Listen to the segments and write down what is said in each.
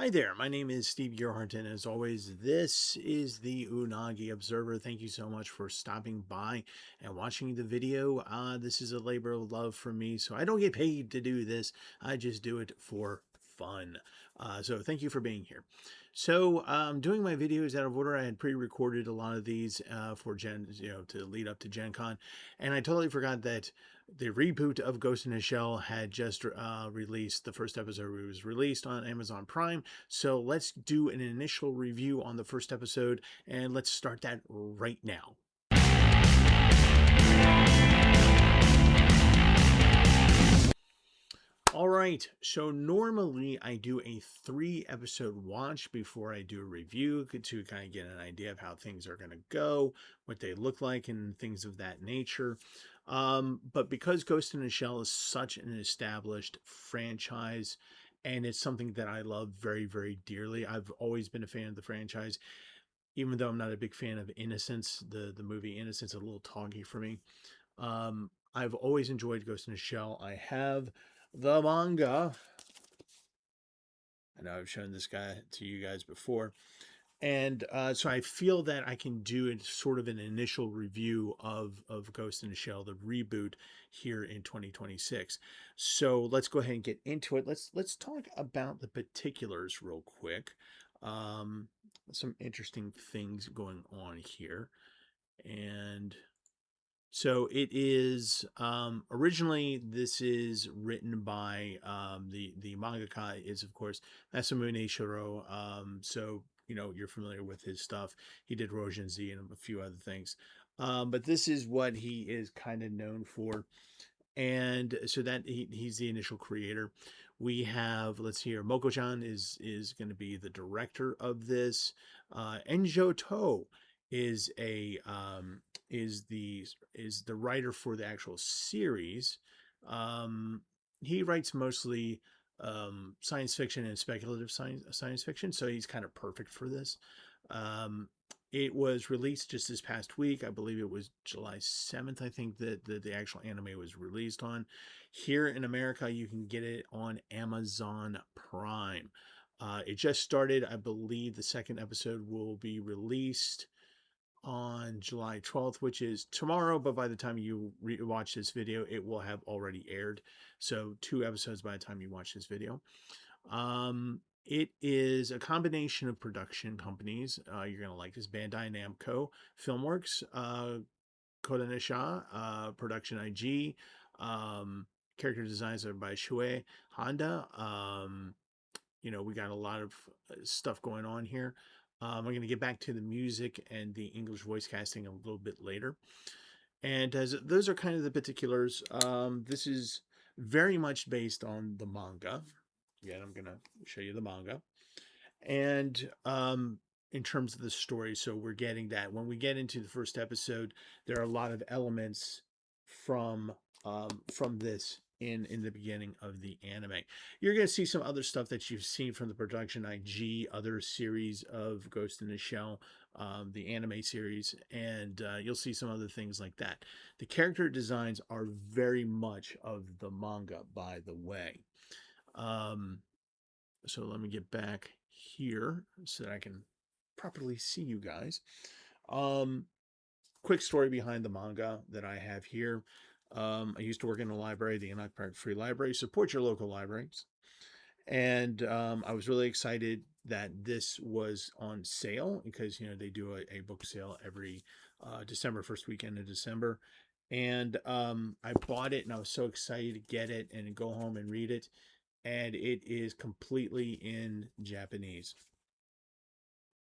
Hi there, my name is Steve Gerhardt, and as always, this is the Unagi Observer. Thank you so much for stopping by and watching the video. This is a labor of love for me, so I don't get paid to do this. I just do it for fun. So thank you for being here. So doing my videos out of order. I had pre-recorded a lot of these for to lead up to Gen Con, and I totally forgot that the reboot of Ghost in a Shell had just released. The first episode was released on Amazon Prime. So let's do an initial review on the first episode, and let's start that right now. All right, so normally I do a 3-episode watch before I do a review to kind of get an idea of how things are going to go, what they look like, and things of that nature. But because Ghost in a Shell is such an established franchise, and it's something that I love very, very dearly, I've always been a fan of the franchise, even though I'm not a big fan of Innocence. The movie Innocence is a little toggy for me. I've always enjoyed Ghost in a Shell. I have the manga. I know I've shown this guy to you guys before. And so I feel that I can do it sort of an initial review of Ghost in the Shell, the reboot here in 2026. So let's go ahead and get into it. Let's talk about the particulars real quick. Um, some interesting things going on here. And so it is originally this is written by the mangaka is of course Masamune Shiro. So you're familiar with his stuff. He did Rojin Z and a few other things. But this is what he is kind of known for. And so that he's the initial creator. We have, let's see here, Moko-chan is going to be the director of this. Enjo To is a is the writer for the actual series. Um, he writes mostly science fiction and speculative science fiction, so he's kind of perfect for this. Um, it was released just this past week. I believe it was July 7th. I think that the actual anime was released on. Here in America, you can get it on Amazon Prime. It just started. I believe the second episode will be released on July 12th, which is tomorrow, but by the time you watch this video, it will have already aired. So 2 episodes by the time you watch this video. It is a combination of production companies. You're going to like this: Bandai Namco, Filmworks, Kodansha, Production IG, character designs are by Shuei Honda. We got a lot of stuff going on here. I'm going to get back to the music and the English voice casting a little bit later. And as those are kind of the particulars, this is very much based on the manga. Again, I'm going to show you the manga. And in terms of the story, so we're getting that. When we get into the first episode, there are a lot of elements from this in the beginning of the anime. You're going to see some other stuff that you've seen from the production IG, other series of Ghost in the Shell, the anime series, and you'll see some other things like that. The character designs are very much of the manga, by the way. So let me get back here so that I can properly see you guys. Quick story behind the manga that I have here. I used to work in a library, the Enoch Park Free Library. Support your local libraries. And I was really excited that this was on sale because, they do a book sale every December, first weekend of December. And I bought it and I was so excited to get it and go home and read it. And it is completely in Japanese.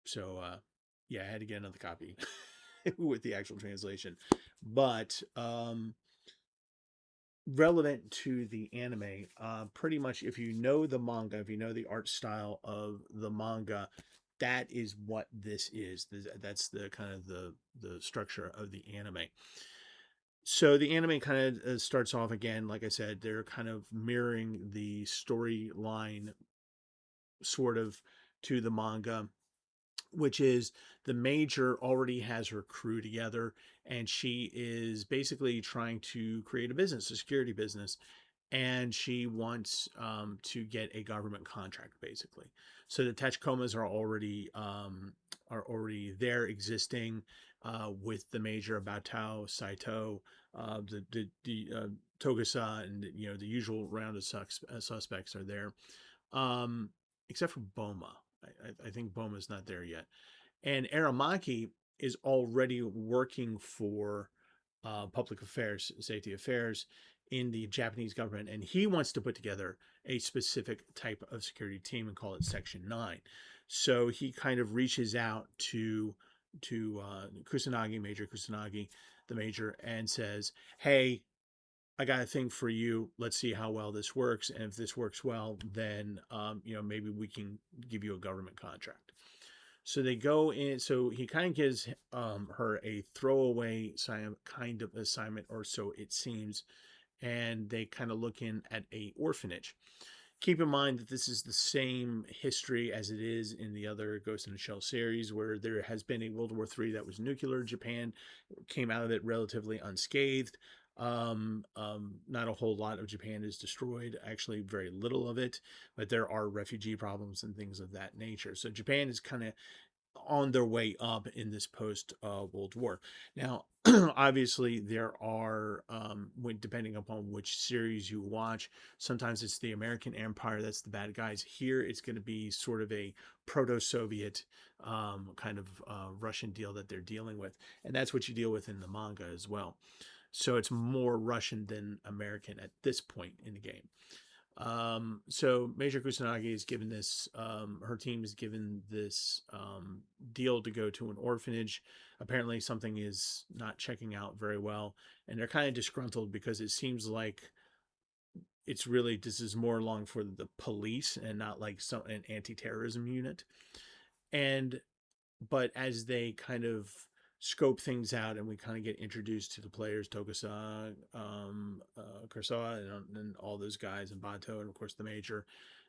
So, yeah, I had to get another copy with the actual translation. But relevant to the anime, pretty much if you know the manga, if you know the art style of the manga, that is what this is. That's the kind of the structure of the anime. So the anime kind of starts off again, like I said, they're kind of mirroring the storyline sort of to the manga, which is the major already has her crew together and she is basically trying to create a business, a security business, and she wants to get a government contract basically. So the Tachikomas are already there existing with the major Batao, Saito, the Togusa, and the usual round of suspects are there, um, except for Boma. I think Boma's not there yet. And Aramaki is already working for public affairs, safety affairs in the Japanese government, and he wants to put together a specific type of security team and call it Section 9. So he kind of reaches out to Kusanagi, Major Kusanagi, the major, and says, "Hey, I got a thing for you. Let's see how well this works. And if this works well, then maybe we can give you a government contract." So they go in. So he kind of gives her a throwaway kind of assignment, or so it seems, and they kind of look in at a orphanage. Keep in mind that this is the same history as it is in the other Ghost in the Shell series, where there has been a World War III that was nuclear. Japan came out of it relatively unscathed. Not a whole lot of Japan is destroyed, actually, very little of it, but there are refugee problems and things of that nature. So Japan is kind of on their way up in this post World War. Now, obviously, there are, depending upon which series you watch, sometimes it's the American Empire that's the bad guys. Here, it's going to be sort of a proto Soviet kind of Russian deal that they're dealing with. And that's what you deal with in the manga as well. So it's more Russian than American at this point in the game. So Major Kusanagi is given this, her team is given this deal to go to an orphanage. Apparently something is not checking out very well, and they're kind of disgruntled because it seems like this is more along for the police and not like an anti-terrorism unit. And but as they kind of scope things out and we kind of get introduced to the players, Tokusa, Kursawa, and all those guys, and Bato, and of course the Major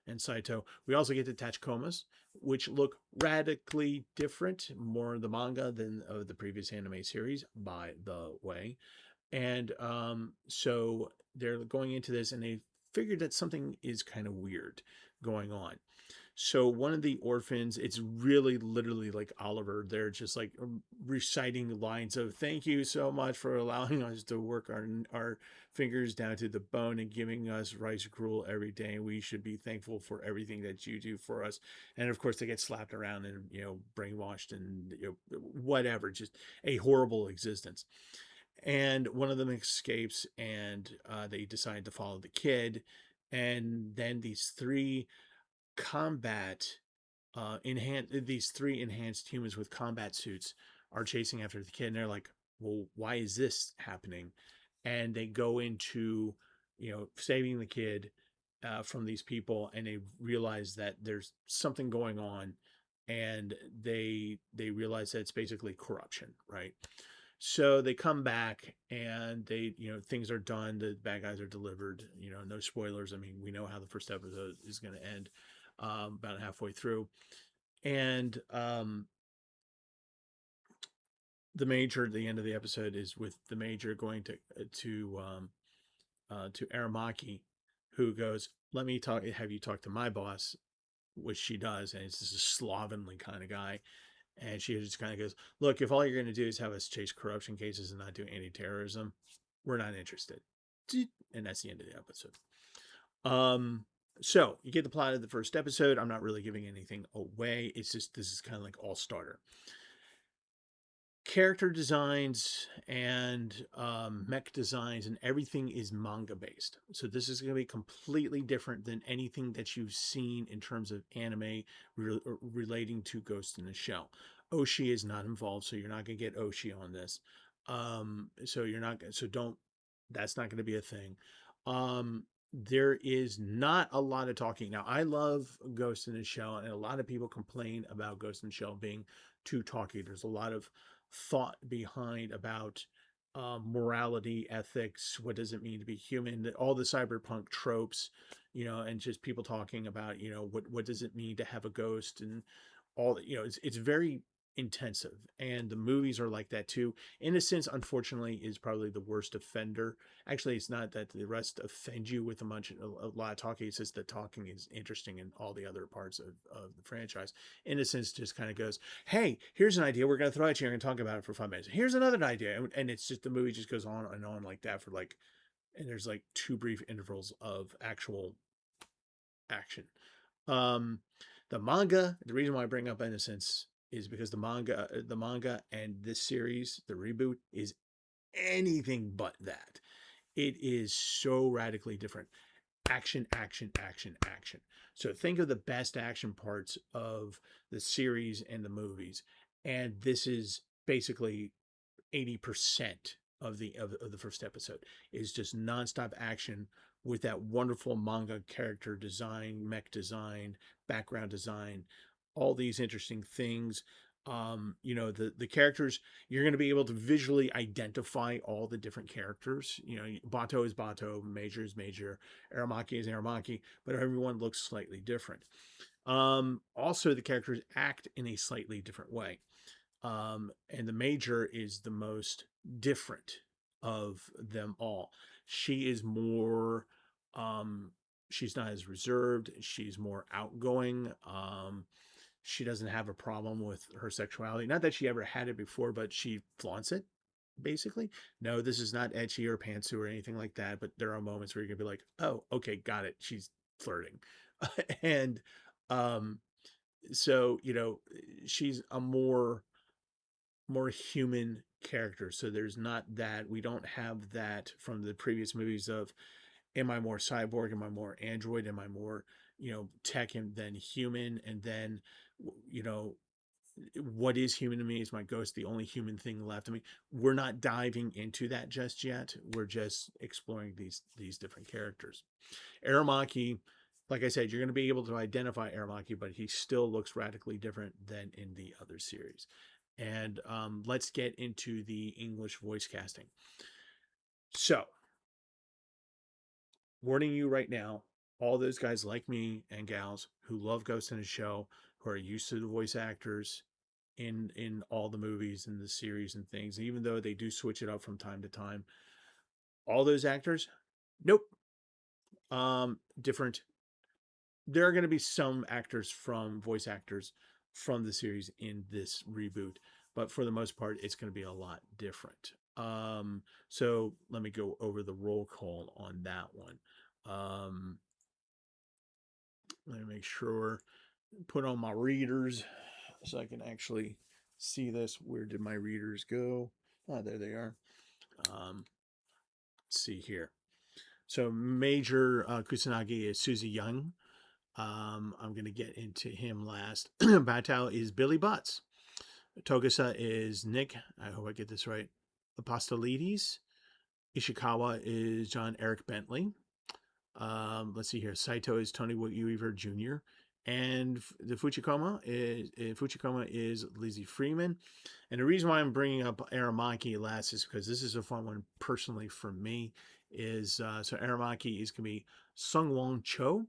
and Saito. We also get the Tachikomas, which look radically different, more in the manga than of the previous anime series, by the way. And so they're going into this and they figured that something is kind of weird going on. So one of the orphans, it's really literally like Oliver. They're just like reciting lines of "Thank you so much for allowing us to work our fingers down to the bone and giving us rice gruel every day. We should be thankful for everything that you do for us." And of course, they get slapped around and brainwashed and whatever, just a horrible existence. And one of them escapes, and they decide to follow the kid. And then combat these three enhanced humans with combat suits are chasing after the kid, and they're like, "Well, why is this happening?" And they go into saving the kid from these people, and they realize that there's something going on, and they realize that it's basically corruption, right? So they come back and things are done. The bad guys are delivered. No spoilers. I mean, we know how the first episode is going to end about halfway through. And the end of the episode is with the Major going to Aramaki, who goes, "Let me have you talk to my boss," which she does. And it's just a slovenly kind of guy. And she just kind of goes, "Look, if all you're going to do is have us chase corruption cases and not do anti-terrorism, we're not interested." And that's the end of the episode. So you get the plot of the first episode. I'm not really giving anything away. It's just, this is kind of like all starter. Character designs and mech designs and everything is manga based. So this is going to be completely different than anything that you've seen in terms of anime relating to Ghost in the Shell. Oshi is not involved, so you're not going to get Oshi on this. That's not going to be a thing. There is not a lot of talking. Now, I love Ghost in the Shell, and a lot of people complain about Ghost in the Shell being too talky. There's a lot of thought behind about morality, ethics, what does it mean to be human, all the cyberpunk tropes, and just people talking about, what does it mean to have a ghost, and all that, it's very intensive, and the movies are like that too. Innocence, unfortunately, is probably the worst offender. Actually, it's not that the rest offend you with a lot of talking. It's just that talking is interesting in all the other parts of the franchise. Innocence just kind of goes, hey, here's an idea we're going to throw at you and talk about it for 5 minutes. Here's another idea, and it's just the movie just goes on and on like that for like, and there's like two brief intervals of actual action. Um, the manga, the reason why I bring up Innocence is because the manga and this series, the reboot, is anything but that. It is so radically different. Action, action, action, action. So think of the best action parts of the series and the movies, and this is basically 80% of the first episode is just nonstop action with that wonderful manga character design, mech design, background design, all these interesting things. The characters, you're going to be able to visually identify all the different characters. Bato is Bato, Major is Major, Aramaki is Aramaki, but everyone looks slightly different. Also, the characters act in a slightly different way. And the Major is the most different of them all. She is more, um, she's not as reserved. She's more outgoing. She doesn't have a problem with her sexuality. Not that she ever had it before, but she flaunts it, basically. No, this is not ecchi or pantsu or anything like that, but there are moments where you're going to be like, oh, okay, got it. She's flirting. and um, so, she's a more human character. So there's not that, we don't have that from the previous movies of, am I more cyborg? Am I more android? Am I more, tech than human? And then, you know, what is human to me? Is my ghost the only human thing left? I mean, we're not diving into that just yet. We're just exploring these different characters. Aramaki, like I said, you're going to be able to identify Aramaki, but he still looks radically different than in the other series. And let's get into the English voice casting. So, warning you right now, all those guys like me and gals who love Ghost in a Shell, who are used to the voice actors in all the movies and the series and things, even though they do switch it up from time to time, all those actors, nope. Different. There are going to be some voice actors from the series in this reboot, but for the most part, it's going to be a lot different. So let me go over the roll call on that one. Let me make sure, put on my readers so I can actually see this. Where did my readers go? Oh, there they are. Let's see here. So Major Kusanagi is Susie Young. I'm going to get into him last. Batao is Billy Butts. Togasa is Nick. I hope I get this right. Apostolides. Ishikawa is John Eric Bentley. Let's see here. Saito is Tony Weaver Jr. And the Fuchikoma is Lizzie Freeman. And the reason why I'm bringing up Aramaki last is because this is a fun one personally for me. So Aramaki is going to be Sungwon Cho.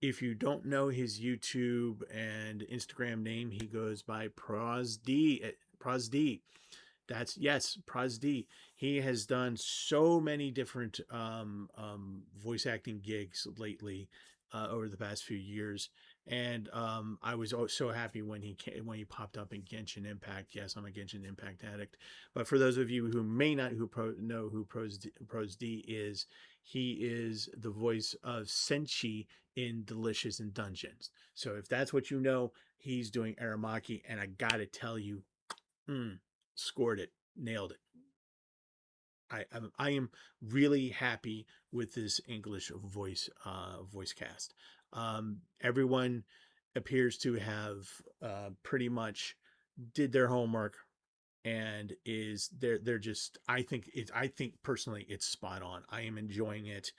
If you don't know his YouTube and Instagram name, he goes by Prosd. Prosd. That's, yes, Prosd. He has done so many different voice acting gigs lately over the past few years, and I was so happy when he popped up in Genshin Impact. Yes, I'm a Genshin Impact addict. But for those of you who may not know who Prosd is, he is the voice of Senshi in Delicious in Dungeons. So if that's what you know, he's doing Aramaki, and I gotta tell you, scored it, nailed it. I am really happy with this English voice cast. Everyone appears to have pretty much did their homework, and they're just, I think personally it's spot on. I am enjoying it.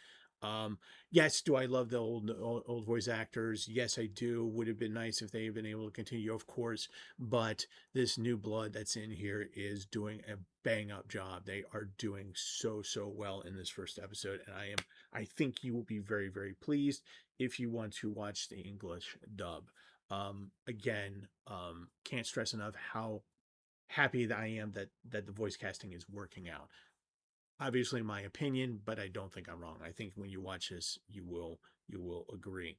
Yes, do I love the old voice actors? Yes, I do. Would have been nice if they had been able to continue, of course, but this new blood that's in here is doing a bang up job. They are doing so well in this first episode, and I think you will be very pleased if you want to watch the English dub. Again, can't stress enough how happy that I am that the voice casting is working out. Obviously, my opinion, but I don't think I'm wrong. I think when you watch this, you will agree.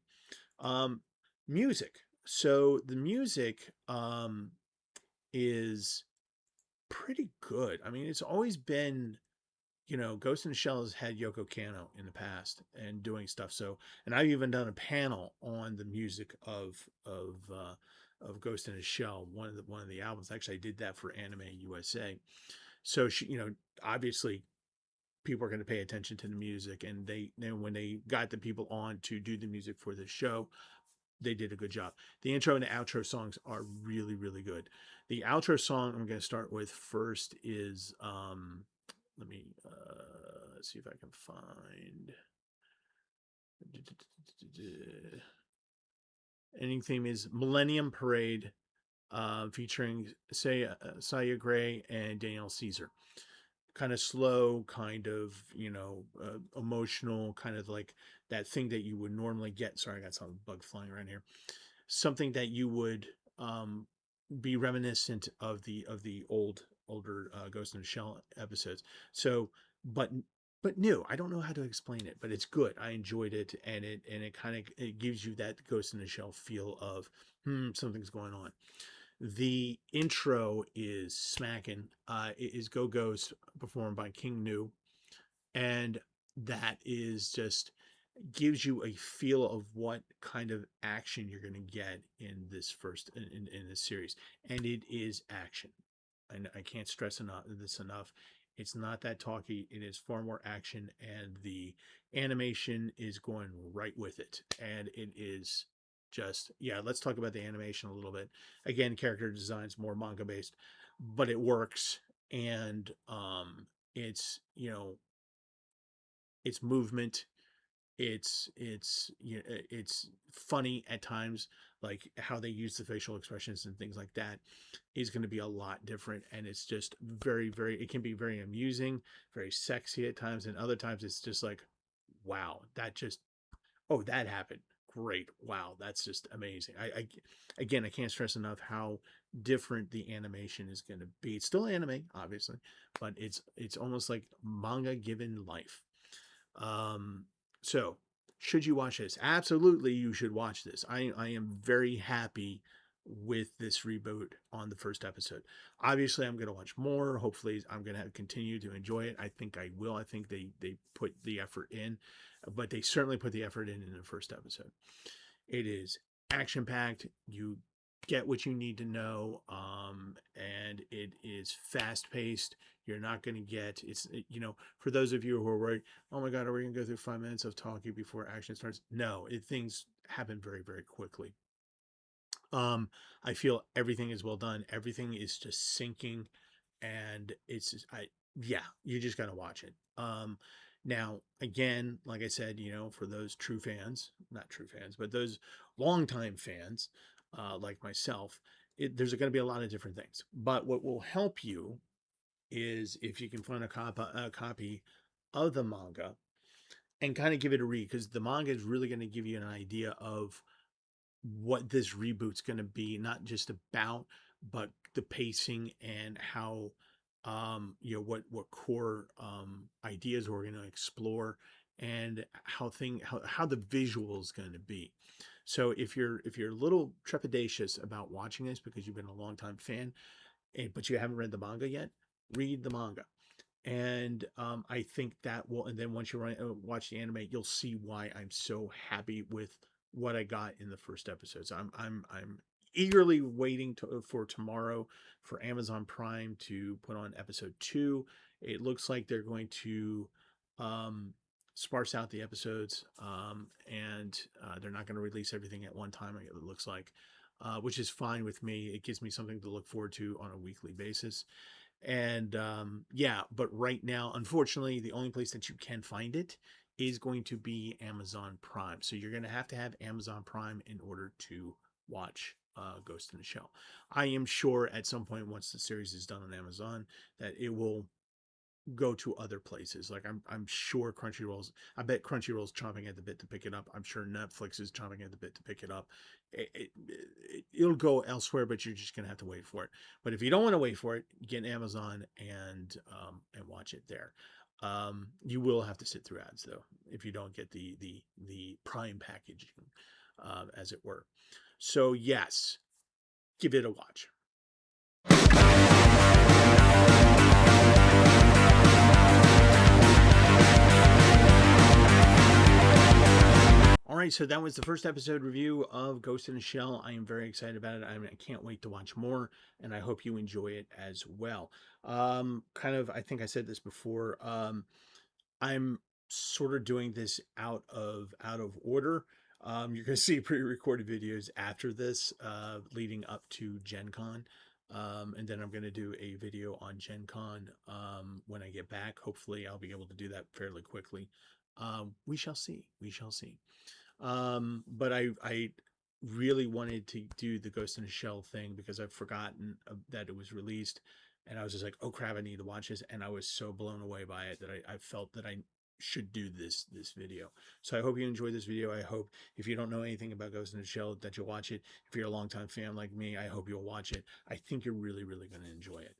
Um, Music. So the music is pretty good. I mean, it's always been, Ghost in the Shell has had Yoko Kanno in the past and doing stuff. So, and I've even done a panel on the music of Ghost in the Shell, one of the albums. Actually, I did that for Anime USA. So she, obviously people are going to pay attention to the music, and when they got the people on to do the music for the show, they did a good job. The intro and the outro songs are really, really good. The outro song I'm going to start with first is let me see if I can find ending theme is Millennium Parade, featuring Saya Gray and Danielle Caesar. Kind of slow, kind of, emotional, kind of like that thing that you would normally get. Sorry, I got some bug flying around here. Something that you would be reminiscent of the older Ghost in the Shell episodes. So, but but new. I don't know how to explain it, but it's good. I enjoyed it, and it kind of it gives you that Ghost in the Shell feel of something's going on. The intro is smacking. It is Go Go's performed by King Nu, and that is just gives you a feel of what kind of action you're going to get in in this series, and it is action. And I can't stress this enough. It's not that talky. It is far more action, and the animation is going right with it. And it is just, yeah. Let's talk about the animation a little bit. Again, character design's more manga based, but it works, and it's it's movement, it's funny at times, like how they use the facial expressions and things like that is going to be a lot different, and it's just very, it can be very amusing, very sexy at times, and other times it's just like, wow, that just, oh, that happened, great, wow, that's just amazing. I again, I can't stress enough how different the animation is going to be. It's still anime, obviously, but it's almost like manga given life. um, so, should you watch this? Absolutely, you should watch this. I am very happy with this reboot on the first episode. Obviously, I'm going to watch more. Hopefully, I'm going to continue to enjoy it. I think I will. I think they put the effort in, but they certainly put the effort in the first episode. It is action packed. You get what you need to know, and it is fast paced. You're not going to get for those of you who are worried, oh my god, are we going to go through 5 minutes of talking before action starts? No, things happen very, very quickly. I feel everything is well done. Everything is just sinking, and it's just, yeah, you just got to watch it. Now, again, like I said, for those true fans, not true fans, but those longtime fans, like myself, there's going to be a lot of different things. But what will help you is if you can find a copy of the manga and kind of give it a read, because the manga is really going to give you an idea of what this reboot's going to be, not just about, but the pacing and how, what core ideas we're going to explore, and how the visual is going to be. So if you're a little trepidatious about watching this because you've been a long time fan, but you haven't read the manga yet, read the manga. And I think that will, and then once you watch the anime, you'll see why I'm so happy with what I got in the first episodes. I'm eagerly waiting for tomorrow for Amazon Prime to put on episode 2. It looks like they're going to um, sparse out the episodes, and they're not going to release everything at one time. It looks like, which is fine with me. It gives me something to look forward to on a weekly basis. And yeah, but right now, unfortunately, the only place that you can find it is going to be Amazon Prime. So you're going to have Amazon Prime in order to watch Ghost in the Shell. I am sure at some point, once the series is done on Amazon, that it will go to other places. Like I'm sure I bet Crunchyroll's chomping at the bit to pick it up. I'm sure Netflix is chomping at the bit to pick it up. It'll go elsewhere, but you're just gonna have to wait for it. But if you don't want to wait for it, get Amazon and watch it there. You will have to sit through ads though if you don't get the Prime packaging, as it were. So yes, give it a watch. All right, so that was the first episode review of Ghost in a Shell. I am very excited about it. I can't wait to watch more, and I hope you enjoy it as well. I think I said this before. I'm sort of doing this out of order. You're going to see pre-recorded videos after this, leading up to Gen Con. And then I'm going to do a video on Gen Con when I get back. Hopefully, I'll be able to do that fairly quickly. We shall see. We shall see. But I really wanted to do the Ghost in a Shell thing because I've forgotten that it was released, and I was just like, oh crap, I need to watch this, and I was so blown away by it that I felt that I should do this video. So I hope you enjoyed this video. I hope if you don't know anything about Ghost in a Shell that you'll watch it. If you're a longtime fan like me, I hope you'll watch it. I think you're really going to enjoy it.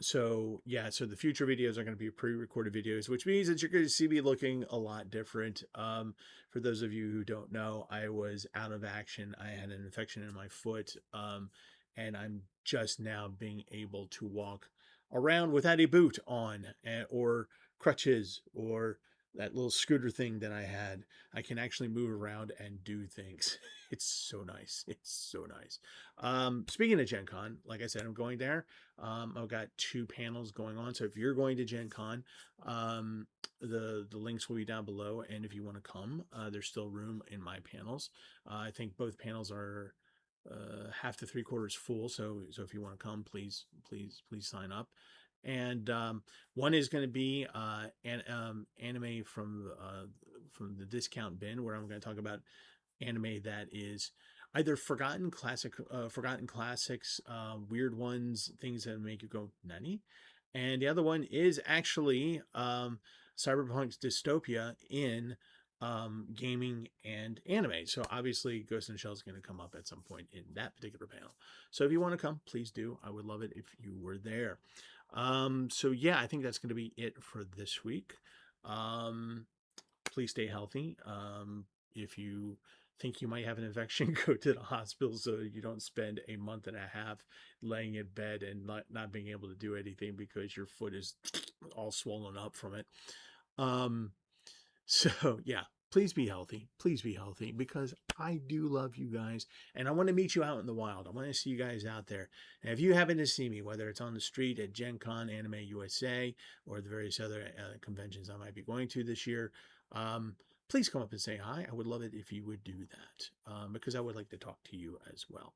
So yeah, so the future videos are going to be pre-recorded videos, which means that you're going to see me looking a lot different. For those of you who don't know, I was out of action. I had an infection in my foot, and I'm just now being able to walk around without a boot on, or crutches, or that little scooter thing that I had. I can actually move around and do things. It's so nice. It's so nice. Speaking of Gen Con, like I said, I'm going there. I've got 2 panels going on. So if you're going to Gen Con, the links will be down below. And if you want to come, there's still room in my panels. I think both panels are half to 3/4 full. So if you want to come, please sign up. And one is going to be anime from the discount bin, where I'm going to talk about anime that is either forgotten classics, weird ones, things that make you go nani. And the other one is actually Cyberpunk's Dystopia in gaming and anime. So obviously Ghost in the Shell is going to come up at some point in that particular panel. So if you want to come, please do. I would love it if you were there. So yeah, I think that's going to be it for this week. Please stay healthy. If you think you might have an infection, go to the hospital so you don't spend a month and a half laying in bed and not being able to do anything because your foot is all swollen up from it. So yeah, please be healthy. Please be healthy, because I do love you guys, and I want to meet you out in the wild. I want to see you guys out there. And if you happen to see me, whether it's on the street at Gen Con, Anime USA, or the various other conventions I might be going to this year, please come up and say hi. I would love it if you would do that, because I would like to talk to you as well.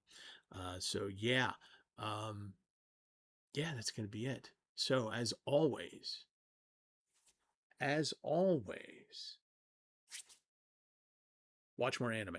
So yeah, yeah, that's going to be it. So as always, watch more anime.